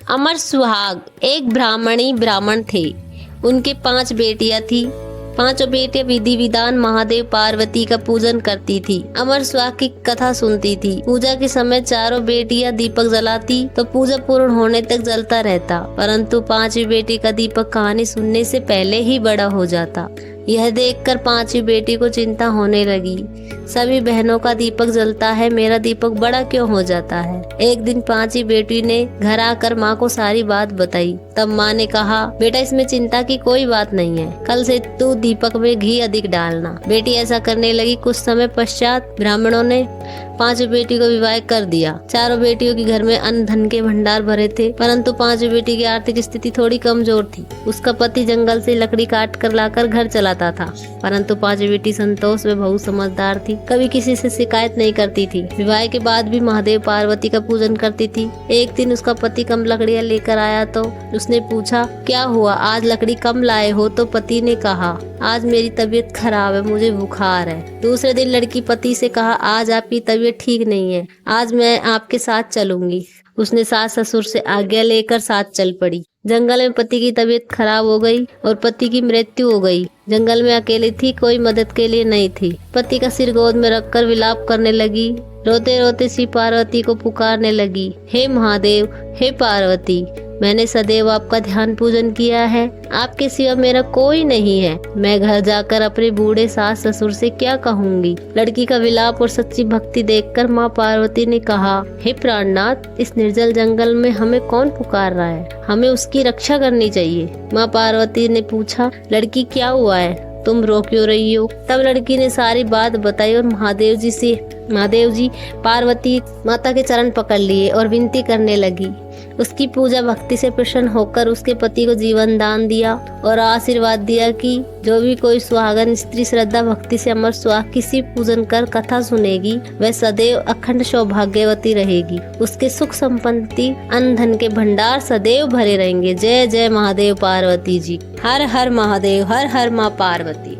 अमर सुहाग। एक ब्राह्मणी ब्राह्मण थे। उनके 5 बेटियां थी। 5 बेटियां विधि विधान महादेव पार्वती का पूजन करती थी। अमर सुहाग की कथा सुनती थी। पूजा के समय चारों बेटियां दीपक जलाती तो पूजा पूर्ण होने तक जलता रहता, परंतु 5वीं बेटी का दीपक कहानी सुनने से पहले ही बड़ा हो जाता। यह देखकर 5वीं बेटी को चिंता होने लगी। सभी बहनों का दीपक जलता है, मेरा दीपक बड़ा क्यों हो जाता है। एक दिन 5वीं बेटी ने घर आकर माँ को सारी बात बताई। तब माँ ने कहा, बेटा इसमें चिंता की कोई बात नहीं है, कल से तू दीपक में घी अधिक डालना। बेटी ऐसा करने लगी। कुछ समय पश्चात ब्राह्मणों ने 5वीं बेटी को विवाह कर दिया। चारों बेटियों के घर में अन्न धन के भंडार भरे थे, परंतु 5वीं बेटी की आर्थिक स्थिति थोड़ी कमजोर थी। उसका पति जंगल से लकड़ी काट कर लाकर घर चलाता था, परंतु 5वीं बेटी संतोष व बहुत समझदार थी, कभी किसी से शिकायत नहीं करती थी। विवाह के बाद भी महादेव पार्वती का पूजन करती थी। एक दिन उसका पति कम लकड़ियां लेकर आया तो उसने पूछा, क्या हुआ, आज लकड़ी कम लाए हो? तो पति ने कहा, आज मेरी तबीयत खराब है, मुझे बुखार है। दूसरे दिन लड़की पति से कहा, आज आपकी तबीयत ठीक नहीं है, आज मैं आपके साथ चलूंगी। उसने सास ससुर से आज्ञा लेकर साथ चल पड़ी। जंगल में पति की तबीयत खराब हो गई और पति की मृत्यु हो गई। जंगल में अकेली थी, कोई मदद के लिए नहीं थी। पति का सिर गोद में रखकर विलाप करने लगी। रोते रोते श्री पार्वती को पुकारने लगी, हे महादेव, हे पार्वती, मैंने सदैव आपका ध्यान पूजन किया है, आपके सिवा मेरा कोई नहीं है। मैं घर जाकर अपने बूढ़े सास ससुर से क्या कहूँगी। लड़की का विलाप और सच्ची भक्ति देखकर माँ पार्वती ने कहा, हे प्राणनाथ, इस निर्जल जंगल में हमें कौन पुकार रहा है, हमें उसकी रक्षा करनी चाहिए। माँ पार्वती ने पूछा, लड़की क्या हुआ है, तुम रो क्यों रही हो? तब लड़की ने सारी बात बताई और महादेव जी पार्वती माता के चरण पकड़ लिए और विनती करने लगी। उसकी पूजा भक्ति से प्रसन्न होकर उसके पति को जीवन दान दिया और आशीर्वाद दिया कि जो भी कोई सुहागन स्त्री श्रद्धा भक्ति से अमर सुहाग की शिव पूजन कर कथा सुनेगी, वह सदैव अखंड सौभाग्यवती रहेगी। उसके सुख संपत्ति अन्न धन के भंडार सदैव भरे रहेंगे। जय जय महादेव पार्वती जी। हर हर महादेव, हर हर माँ पार्वती।